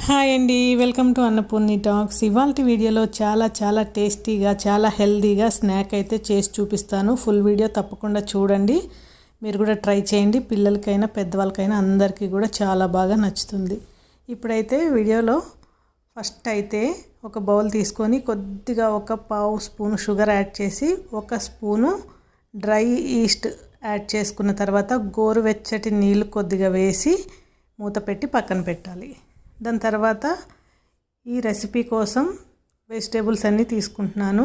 Hi అండి, welcome to Annapurni talks. ఇవాల్టి వీడియోలో చాలా టేస్టీగా చాలా హెల్తీగా స్నాక్ అయితే చేసి చూపిస్తాను. ఫుల్ వీడియో తప్పకుండా చూడండి. మీరు కూడా ట్రై చేయండి. పిల్లలకైనా పెద్దవాళ్ళకైనా అందరికీ కూడా చాలా బాగా నచ్చుతుంది. ఇప్పుడైతే వీడియోలో ఫస్ట్ అయితే ఒక బౌల్ తీసుకొని కొద్దిగా ఒక పావు స్పూను షుగర్ యాడ్ చేసి ఒక స్పూను డ్రై ఈస్ట్ యాడ్ చేసుకున్న తర్వాత గోరువెచ్చటి నీళ్ళు కొద్దిగా వేసి మూత పెట్టి పక్కన పెట్టాలి. దాని తర్వాత ఈ రెసిపీ కోసం వెజిటేబుల్స్ అన్నీ తీసుకుంటున్నాను.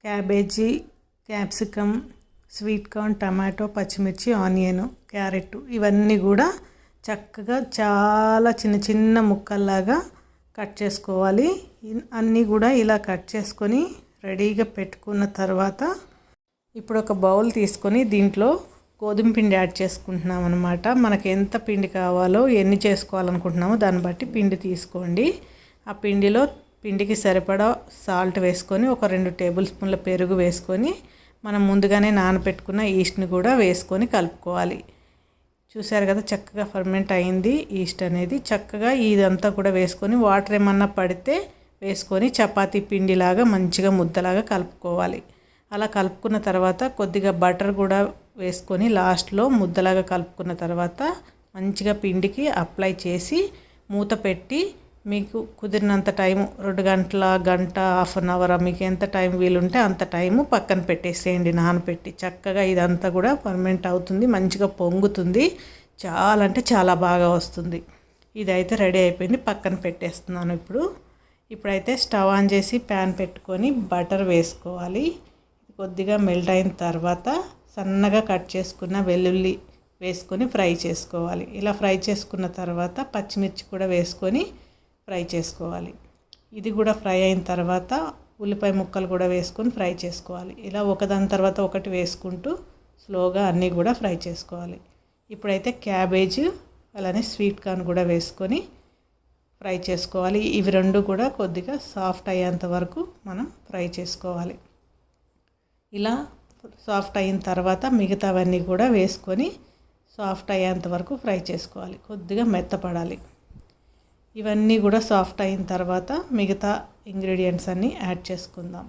Cabbage, capsicum, sweet corn, tomato, పచ్చిమిర్చి, ఆనియన్, క్యారెట్ ఇవన్నీ కూడా చక్కగా చాలా చిన్న ముక్కల్లాగా కట్ చేసుకోవాలి. అన్నీ కూడా ఇలా కట్ చేసుకొని రెడీగా పెట్టుకున్న తర్వాత ఇప్పుడు ఒక బౌల్ తీసుకొని దీంట్లో గోధుమ పిండి యాడ్ చేసుకుంటున్నాం అనమాట. మనకి ఎంత పిండి కావాలో ఎన్ని చేసుకోవాలనుకుంటున్నామో దాన్ని బట్టి పిండి తీసుకోండి. ఆ పిండికి సరిపడా సాల్ట్ వేసుకొని ఒక 2 టేబుల్ స్పూన్ల పెరుగు వేసుకొని మనం ముందుగానే నానబెట్టుకున్న ఈస్ట్ని కూడా వేసుకొని కలుపుకోవాలి. చూసారు కదా, చక్కగా ఫర్మెంట్ అయింది ఈస్ట్ అనేది. చక్కగా ఇదంతా కూడా వేసుకొని వాటర్ ఏమన్నా పడితే వేసుకొని చపాతీ పిండిలాగా మంచిగా ముద్దలాగా కలుపుకోవాలి. అలా కలుపుకున్న తర్వాత కొద్దిగా బటర్ కూడా వేసుకొని లాస్ట్లో ముద్దలాగా కలుపుకున్న తర్వాత మంచిగా పిండికి అప్లై చేసి మూత పెట్టి మీకు కుదిరినంత టైము 2 గంటల గంట, హాఫ్ అన్ అవర్ మీకు ఎంత టైం వీలుంటే అంత టైము పక్కన పెట్టేసేయండి నానబెట్టి. చక్కగా ఇదంతా కూడా ఫర్మెంట్ అవుతుంది, మంచిగా పొంగుతుంది, చాలా అంటే చాలా బాగా వస్తుంది. ఇదైతే రెడీ అయిపోయింది, పక్కన పెట్టేస్తున్నాను. ఇప్పుడైతే స్టవ్ ఆన్ చేసి ప్యాన్ పెట్టుకొని బటర్ వేసుకోవాలి. కొద్దిగా మెల్ట్ అయిన తర్వాత సన్నగా కట్ చేసుకున్న వెల్లుల్లి వేసుకొని ఫ్రై చేసుకోవాలి. ఇలా ఫ్రై చేసుకున్న తర్వాత పచ్చిమిర్చి కూడా వేసుకొని ఫ్రై చేసుకోవాలి. ఇది కూడా ఫ్రై అయిన తర్వాత ఉల్లిపాయ ముక్కలు కూడా వేసుకొని ఫ్రై చేసుకోవాలి. ఇలా ఒకదాని తర్వాత ఒకటి వేసుకుంటూ స్లోగా అన్నీ కూడా ఫ్రై చేసుకోవాలి. ఇప్పుడైతే క్యాబేజ్ అలానే స్వీట్ కార్న్ కూడా వేసుకొని ఫ్రై చేసుకోవాలి. ఇవి రెండు కూడా కొద్దిగా సాఫ్ట్ అయ్యేంత వరకు మనం ఫ్రై చేసుకోవాలి. ఇలా సాఫ్ట్ అయిన తర్వాత మిగతావన్నీ కూడా వేసుకొని సాఫ్ట్ అయ్యేంత వరకు ఫ్రై చేసుకోవాలి. కొద్దిగా మెత్తపడాలి. ఇవన్నీ కూడా సాఫ్ట్ అయిన తర్వాత మిగతా ఇంగ్రీడియంట్స్ అన్నీ యాడ్ చేసుకుందాం.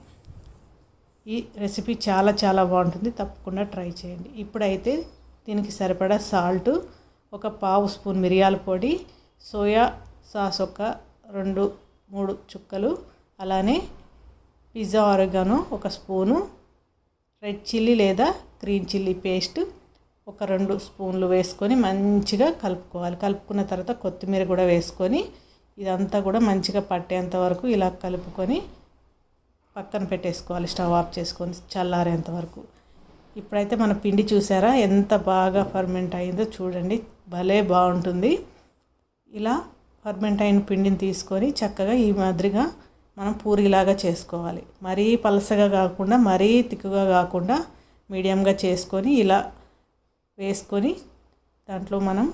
ఈ రెసిపీ చాలా బాగుంటుంది, తప్పకుండా ట్రై చేయండి. ఇప్పుడైతే దీనికి సరిపడా సాల్ట్, ఒక పావు స్పూన్ మిరియాల పొడి, సోయా సాస్ ఒక 2-3 చుక్కలు, అలానే పిజ్జా ఆరిగానో ఒక స్పూను, రెడ్ చిల్లీ లేదా గ్రీన్ చిల్లీ పేస్ట్ ఒక 2 స్పూన్లు వేసుకొని మంచిగా కలుపుకోవాలి. కలుపుకున్న తర్వాత కొత్తిమీర కూడా వేసుకొని ఇదంతా కూడా మంచిగా పట్టేంత వరకు ఇలా కలుపుకొని పక్కన పెట్టేసుకోవాలి. స్టవ్ ఆఫ్ చేసుకొని చల్లారేంత వరకు. ఇప్పుడైతే మన పిండి చూసారా ఎంత బాగా ఫర్మెంట్ అయిందో చూడండి, భలే బాగుంటుంది. ఇలా ఫర్మెంట్ అయిన పిండిని తీసుకొని చక్కగా ఈ మాదిరిగా మనం పూరీలాగా చేసుకోవాలి. మరీ పలసగా కాకుండా మరీ తిక్కుగా కాకుండా మీడియంగా చేసుకొని ఇలా వేసుకొని దాంట్లో మనం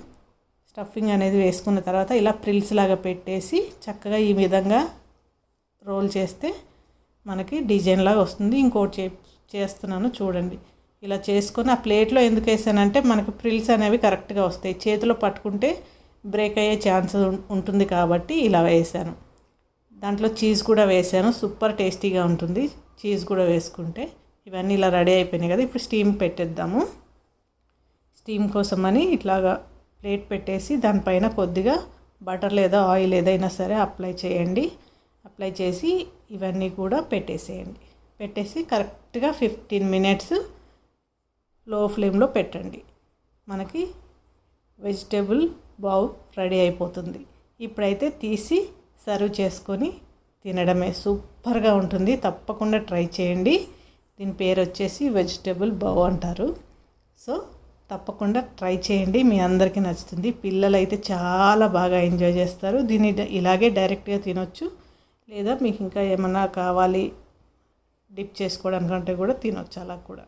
స్టఫింగ్ అనేది వేసుకున్న తర్వాత ఇలా ప్రిల్స్ లాగా పెట్టేసి చక్కగా ఈ విధంగా రోల్ చేస్తే మనకి డిజైన్ లాగా వస్తుంది. ఇంకోటి చేస్తున్నాను చూడండి. ఇలా చేసుకొని ఆ ప్లేట్లో ఎందుకు వేసానంటే మనకు ప్రిల్స్ అనేవి కరెక్ట్గా వస్తాయి. చేతిలో పట్టుకుంటే బ్రేక్ అయ్యే ఛాన్స్ ఉంటుంది కాబట్టి ఇలా వేసాను. దాంట్లో చీజ్ కూడా వేసాను, సూపర్ టేస్టీగా ఉంటుంది చీజ్ కూడా వేసుకుంటే. ఇవన్నీ ఇలా రెడీ అయిపోయినాయి కదా, ఇప్పుడు స్టీమ్ పెట్టేద్దాము. స్టీమ్ కోసమని ఇట్లాగా ప్లేట్ పెట్టేసి దానిపైన కొద్దిగా బటర్ లేదా ఆయిల్ ఏదైనా సరే అప్లై చేయండి. అప్లై చేసి ఇవన్నీ కూడా పెట్టేసేయండి. పెట్టేసి కరెక్ట్గా 15 మినిట్స్ లో ఫ్లేమ్లో పెట్టండి. మనకి వెజిటేబుల్ బౌల్ రెడీ అయిపోతుంది. ఇప్పుడైతే తీసి సర్వ్ చేసుకొని తినడమే, సూపర్గా ఉంటుంది. తప్పకుండా ట్రై చేయండి. దీని పేరు వచ్చేసి వెజిటేబుల్ బౌ అంటారు. సో తప్పకుండా ట్రై చేయండి, మీ అందరికీ నచ్చుతుంది. పిల్లలు అయితే చాలా బాగా ఎంజాయ్ చేస్తారు. దీన్ని ఇలాగే డైరెక్ట్గా తినొచ్చు, లేదా మీకు ఇంకా ఏమన్నా కావాలి డిప్ చేసుకోవడానికంటే కూడా తినొచ్చు అలా కూడా.